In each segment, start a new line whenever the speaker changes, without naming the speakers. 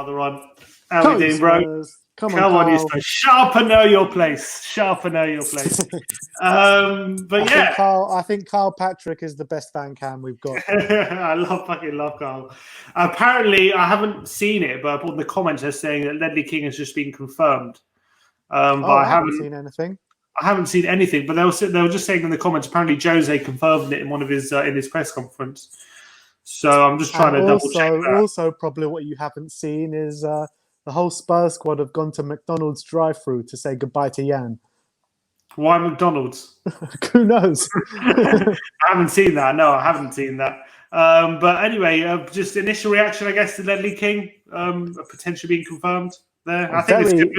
another one. How we doing, bro?
Spurs. Come
on, you
Carl.
Spurs. Shut up and know your place. But yeah.
I think Carl Patrick is the best fan cam we've got.
I fucking love Carl. Apparently, I haven't seen it, but on the comments they're saying that Ledley King has just been confirmed. But I haven't
seen anything.
I haven't seen anything, but they were just saying in the comments. Apparently, Jose confirmed it in one of his in his press conference. So I'm just trying to double check that.
Also, probably what you haven't seen is the whole Spurs squad have gone to McDonald's drive-through to say goodbye to Jan.
Why McDonald's?
Who knows?
I haven't seen that. No, I haven't seen that. But anyway, just initial reaction, I guess, to Ledley King potentially being confirmed there. I think it's good.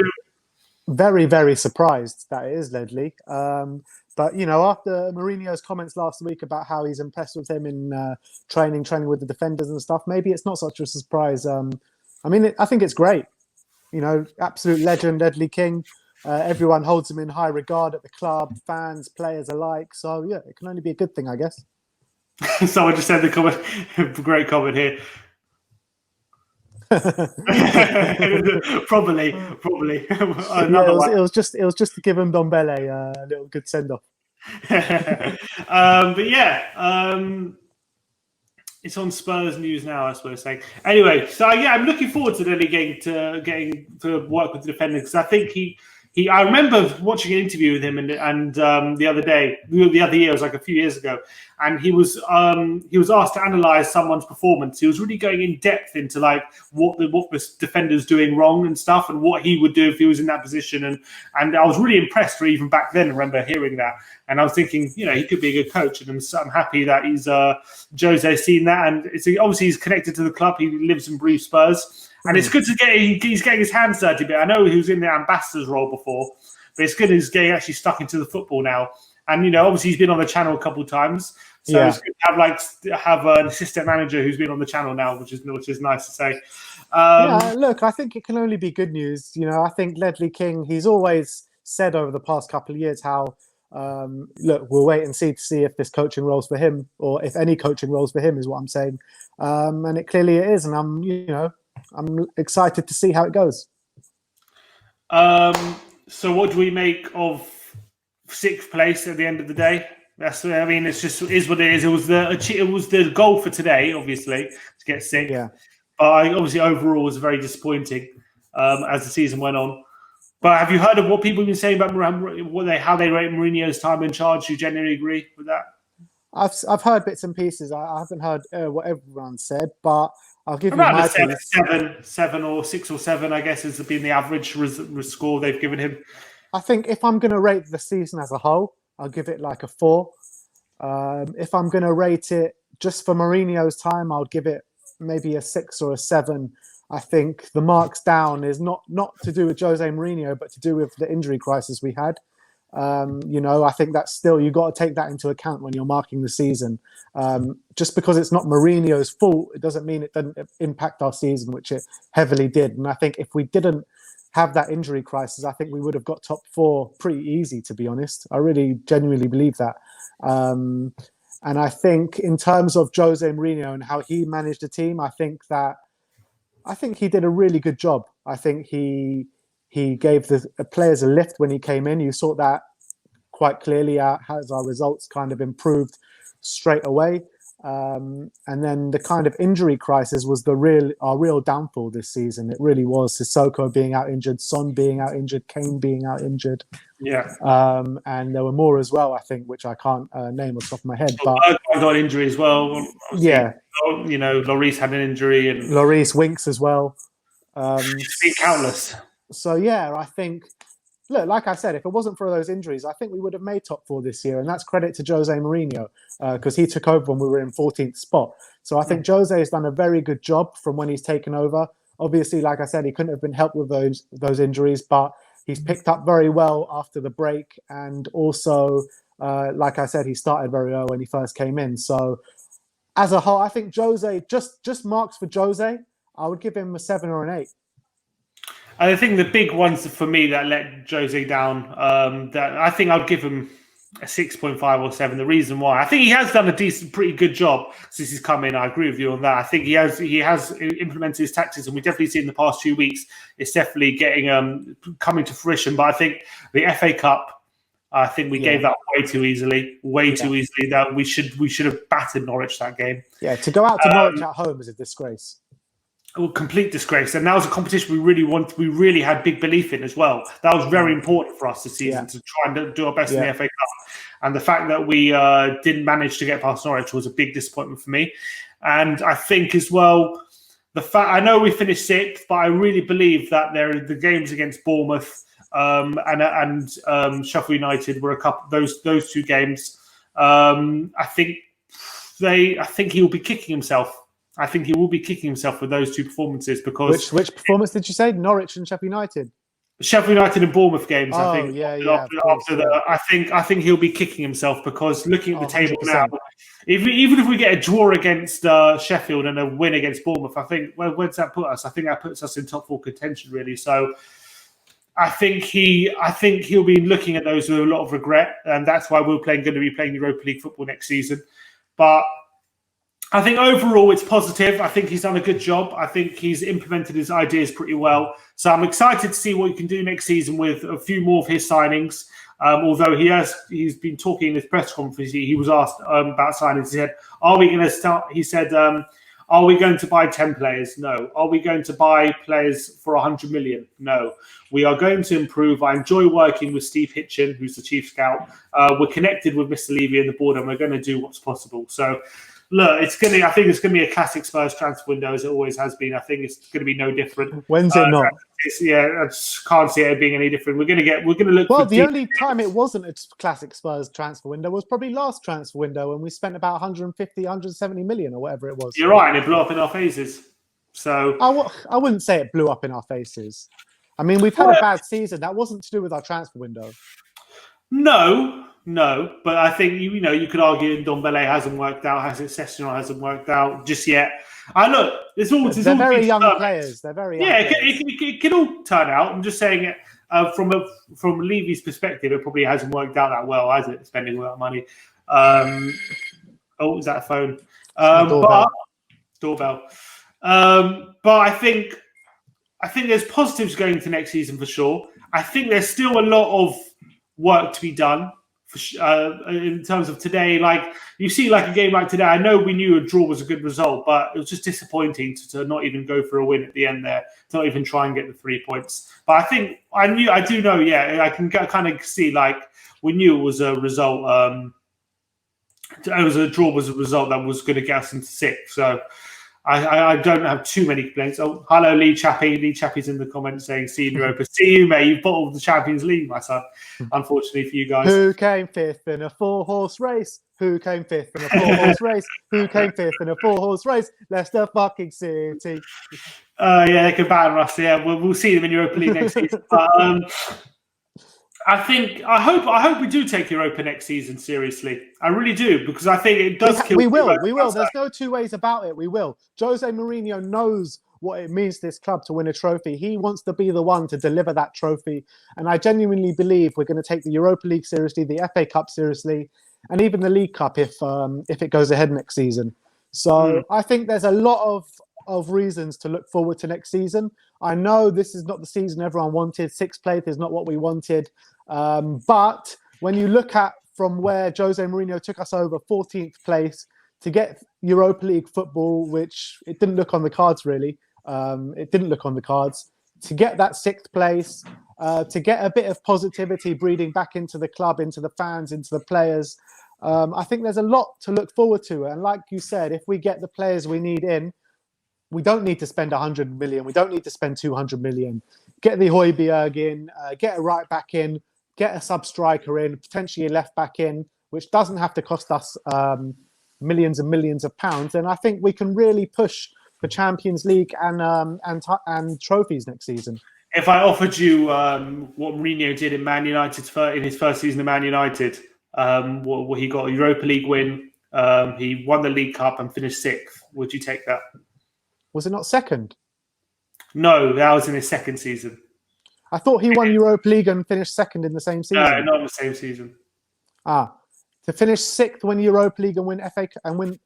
Very, very surprised that it is Ledley. But, after Mourinho's comments last week about how he's impressed with him in training with the defenders and stuff, maybe it's not such a surprise. I think it's great. Absolute legend, Ledley King. Everyone holds him in high regard at the club, fans, players alike. So, yeah, it can only be a good thing, I guess.
Someone just said the comment, great comment here. probably.
It was just to give him Dombele a little good send off.
But yeah, it's on Spurs news now, I suppose. Anyway, so yeah, I'm looking forward to Ledley getting to work with the defenders because I think I remember watching an interview with him and the other year, it was like a few years ago, and he was asked to analyze someone's performance. He was really going in depth into like what the defender's doing wrong and stuff, and what he would do if he was in that position. And I was really impressed. Even back then, I remember hearing that, and I was thinking, he could be a good coach, and I'm happy that he's Jose's seen that, and obviously he's connected to the club. He lives and breathes Spurs. And it's good to he's getting his hands dirty a bit. I know he was in the ambassador's role before, but it's good he's getting actually stuck into the football now. And, obviously he's been on the channel a couple of times. So it's good to have an assistant manager who's been on the channel now, which is nice to say.
Look, I think it can only be good news. I think Ledley King, he's always said over the past couple of years how, look, we'll wait and see if this coaching role's for him or if any coaching role's for him is what I'm saying. And it clearly it is. And I'm excited to see how it goes.
So what do we make of 6th place at the end of the day? It's just is what it is. It was the goal for today, obviously, to get 6th.
Yeah.
But obviously overall was very disappointing as the season went on. But have you heard of what people have been saying about how they rate Mourinho's time in charge? Do you generally agree with that?
I've heard bits and pieces. I haven't heard what everyone said, but I'll give
around
you my
seven or 6 or 7, I guess, has been the average score they've given him.
I think if I'm going to rate the season as a whole, I'll give it like a 4. If I'm going to rate it just for Mourinho's time, I'll give it maybe a 6 or a 7. I think the marks down is not to do with Jose Mourinho, but to do with the injury crisis we had. I think that's still, you've got to take that into account when you're marking the season. Just because it's not Mourinho's fault, it doesn't mean it doesn't impact our season, which it heavily did. And I think if we didn't have that injury crisis, I think we would have got top 4 pretty easy, to be honest. I really genuinely believe that. And I think in terms of Jose Mourinho and how he managed the team, I think he did a really good job. I think he gave the players a lift when he came in. You saw that quite clearly as our results kind of improved straight away. And then the kind of injury crisis was our real downfall this season. It really was. Sissoko being out injured, Son being out injured, Kane being out injured.
Yeah.
And there were more as well, I think, which I can't name off the top of my head.
But I got an injury as well. Obviously,
yeah.
Lloris had an injury. And
Lloris, Winks as well.
It's been countless.
So, yeah, I think, look, like I said, if it wasn't for those injuries, I think we would have made top 4 this year. And that's credit to Jose Mourinho because he took over when we were in 14th spot. So I think Jose has done a very good job from when he's taken over. Obviously, like I said, he couldn't have been helped with those injuries, but he's picked up very well after the break. And also, like I said, he started very well when he first came in. So as a whole, I think Jose, just marks for Jose, I would give him a 7 or an 8.
I think the big ones for me that let Jose down, that I think I'd give him a 6.5 or 7. The reason why, I think he has done a pretty good job since he's come in. I agree with you on that. I think he has implemented his tactics, and we definitely see in the past 2 weeks it's definitely getting coming to fruition. But I think the FA Cup, I think we gave that way too easily. That we should have battered Norwich that game.
Yeah, to go out to Norwich at home is a disgrace.
A complete disgrace, and that was a competition we really had big belief in as well. That was very important for us this season to try and do our best in the FA Cup. And the fact that we didn't manage to get past Norwich was a big disappointment for me. And I think as well, I know we finished 6th, but I really believe that the games against Bournemouth and Sheffield United were those 2 games. I think he will be kicking himself. I think he will be kicking himself with those 2 performances because
which performance did you say? Norwich and Sheffield United.
Sheffield United and Bournemouth games.
Oh,
I think.
Yeah.
I think he'll be kicking himself because looking at the table 100%. Now, even if we get a draw against Sheffield and a win against Bournemouth, I think where does that put us? I think that puts us in top 4 contention really. So I think he'll be looking at those with a lot of regret, and that's why we're going to be playing Europa League football next season. But I think overall it's positive. I think he's done a good job. I think he's implemented his ideas pretty well. So I'm excited to see what he can do next season with a few more of his signings. Although he's been talking in his press conference. He was asked about signings. He said, "Are we going to start?" He said, "Are we going to buy 10 players? No. Are we going to buy players for 100 million? No. We are going to improve. I enjoy working with Steve Hitchen, who's the chief scout. We're connected with Mr. Levy and the board, and we're going to do what's possible." So. Look, I think it's going to be a classic Spurs transfer window as it always has been. I think it's going to be no different.
When's it not?
I just can't see it being any different. We're going to look.
Well, the only time it wasn't a classic Spurs transfer window was probably last transfer window when we spent about 150, 170 million or whatever it was.
You're right, and it blew up in our faces. So
I wouldn't say it blew up in our faces. I mean, we've had a bad season. That wasn't to do with our transfer window.
No, but I think you could argue Ndombele hasn't worked out, Sessegnon hasn't worked out just yet. Look, they're
very young players. They're very young players.
It can all turn out. I'm just saying from Levy's perspective, it probably hasn't worked out that well, has it? Spending all that money. Is that a phone? Doorbell. But I think there's positives going into next season for sure. I think there's still a lot of work to be done. In terms of today, like you see, like a game like today, I know we knew a draw was a good result, but it was just disappointing to not even go for a win at the end there, to not even try and get the 3 points. But I think I do know, I can kind of see like we knew it was a result. A draw was a result that was going to get us into 6th. So I don't have too many complaints. Oh, hello, Lee Chappie. Lee Chappie's in the comments saying, "See you in Europa." See you, mate. You've bottled the Champions League, my son. Unfortunately for you guys.
Who came 5th in a 4-horse race? Who came 5th in a 4-horse race? Who came 5th in a 4-horse race? Leicester fucking City.
They can ban us. Yeah, we'll see them in Europa League next season. But, I hope we do take Europa next season seriously. I really do, because I think it does kill.
We will. There's no 2 ways about it. We will. Jose Mourinho knows what it means to this club to win a trophy. He wants to be the one to deliver that trophy. And I genuinely believe we're going to take the Europa League seriously, the FA Cup seriously, and even the League Cup if it goes ahead next season. So I think there's a lot of reasons to look forward to next season. I know this is not the season everyone wanted. 6th place is not what we wanted. But when you look at from where Jose Mourinho took us over 14th place to get Europa League football, which it didn't look on the cards really. It didn't look on the cards. To get that 6th place, to get a bit of positivity breeding back into the club, into the fans, into the players. I think there's a lot to look forward to. And like you said, if we get the players we need in, we don't need to spend 100 million. We don't need to spend 200 million. Get the Højbjerg in, get a right back in, get a sub-striker in, potentially a left back in, which doesn't have to cost us millions and millions of pounds. And I think we can really push for Champions League and trophies next season.
If I offered you what Mourinho did in Man United in his first season of Man United, what he got a Europa League win, he won the League Cup and finished 6th, would you take that?
Was it not 2nd?
No, that was in his 2nd season.
I thought he won Europa League and finished 2nd in the same season.
No, not in the same season.
To finish 6th, win Europa League and win FA and win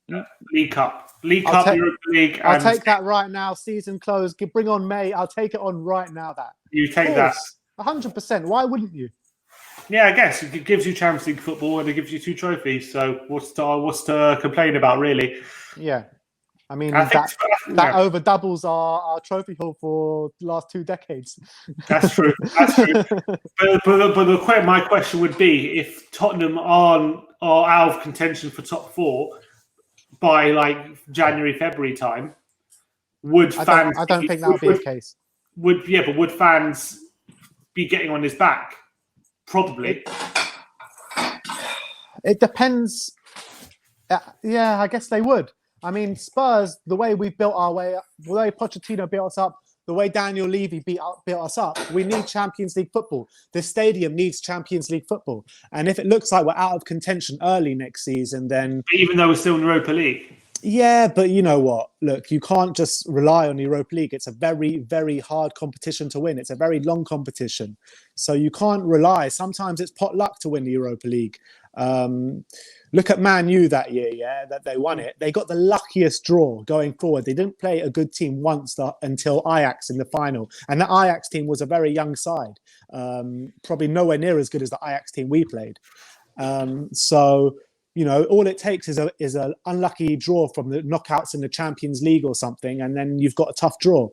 League Cup, Europa League.
I'll take that right now. Season close. Bring on May. I'll take it on right now. That
you take that
100%. Why wouldn't you?
Yeah, I guess it gives you Champions League football and it gives you 2 trophies. So what's to complain about, really?
Yeah, I mean that over doubles our trophy haul for the last 2 decades.
That's true. That's true. But my question would be, if Tottenham are out of contention for top 4 by like January, February time, would fans?
I don't think that would be the case.
But would fans be getting on his back? Probably.
It depends. Yeah, I guess they would. I mean, Spurs, the way we built our way up, the way Pochettino built us up, the way Daniel Levy built us up, we need Champions League football. This stadium needs Champions League football. And if it looks like we're out of contention early next season, then...
Even though we're still in Europa League.
Yeah, but you know what? Look, you can't just rely on the Europa League. It's a very, very hard competition to win. It's a very long competition. So you can't rely. Sometimes it's pot luck to win the Europa League. Look at Man U that year, that they won it. They got the luckiest draw going forward. They didn't play a good team once until Ajax in the final. And the Ajax team was a very young side. Probably nowhere near as good as the Ajax team we played. So... You know, all it takes is an unlucky draw from the knockouts in the Champions League or something, and then you've got a tough draw.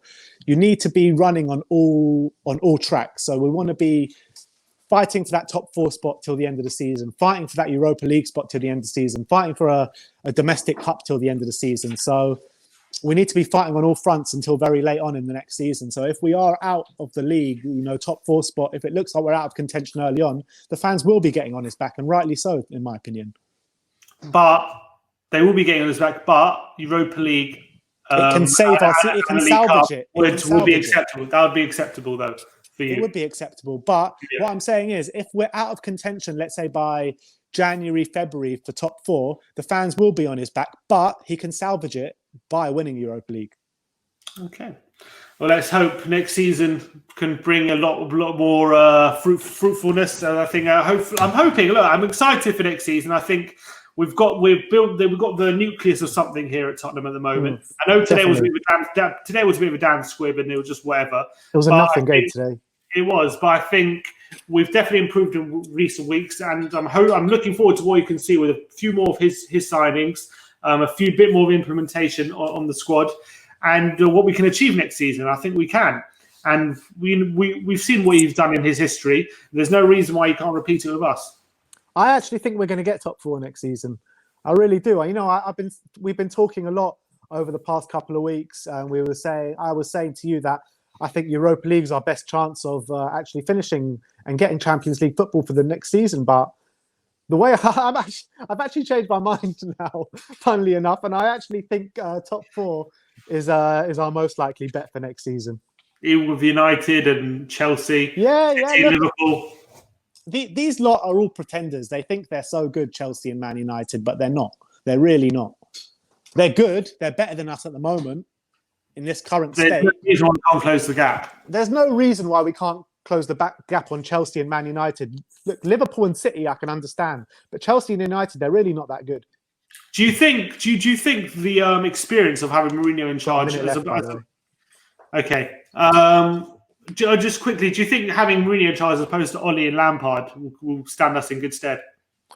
You need to be running on all tracks. So we want to be fighting for that top 4 spot till the end of the season, fighting for that Europa League spot till the end of the season, fighting for a domestic cup till the end of the season. So we need to be fighting on all fronts until very late on in the next season. So if we are out of the league, you know, top 4 spot, if it looks like we're out of contention early on, the fans will be getting on his back, and rightly so, in my opinion.
But they will be getting on his back. But Europa League,
it can save us. It can salvage it.
Would be acceptable. That would be acceptable, though, for you.
It would be acceptable. But what I'm saying is, if we're out of contention, let's say by January, February for top 4, the fans will be on his back. But he can salvage it by winning Europa League.
Okay. Well, let's hope next season can bring a lot more fruitfulness. And I think I'm hoping. Look, I'm excited for next season. I think. We've got the nucleus of something here at Tottenham at the moment. I know today was a bit of a damn squib, and it was just whatever.
It was a nothing game today.
It was, but I think we've definitely improved in recent weeks, and I'm looking forward to what you can see with a few more of his signings, a few bit more of implementation on the squad, and what we can achieve next season. I think we can, and we've seen what he's done in his history. There's no reason why he can't repeat it with us.
I actually think we're going to get top 4 next season. I really do. You know, we've been talking a lot over the past couple of weeks, and I was saying to you that I think Europa League is our best chance of actually finishing and getting Champions League football for the next season. But the way I've actually changed my mind now, funnily enough, and I actually think top 4 is our most likely bet for next season.
Even with United and Chelsea,
Liverpool. These lot are all pretenders. They think they're so good, Chelsea and Man United, but they're not. They're really not. They're good. They're better than us at the moment in this current state.
There's no reason why we can't close the gap.
There's no reason why we can't close the gap on Chelsea and Man United. Look, Liverpool and City, I can understand, but Chelsea and United, they're really not that good.
Do you think the experience of having Mourinho in charge? Okay. Just quickly, do you think having Mourinho in charge as opposed to Ollie and Lampard will stand us in good stead?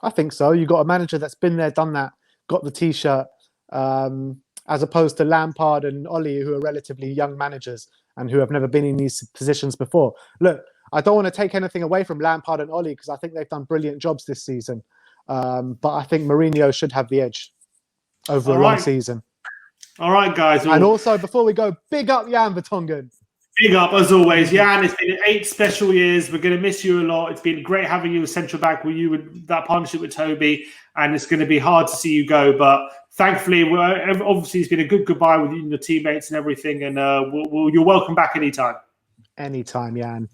I think so. You've got a manager that's been there, done that, got the T-shirt, as opposed to Lampard and Ollie, who are relatively young managers and who have never been in these positions before. Look, I don't want to take anything away from Lampard and Ollie because I think they've done brilliant jobs this season. But I think Mourinho should have the edge over a long season. All right, guys. And also, before we go, big up Jan Vertonghen. Big up, as always. Jan, it's been 8 special years. We're going to miss you a lot. It's been great having you as central back with you with that partnership with Toby. And it's going to be hard to see you go. But thankfully, obviously, it's been a good goodbye with you and your teammates and everything. And you're welcome back anytime. Anytime, Jan.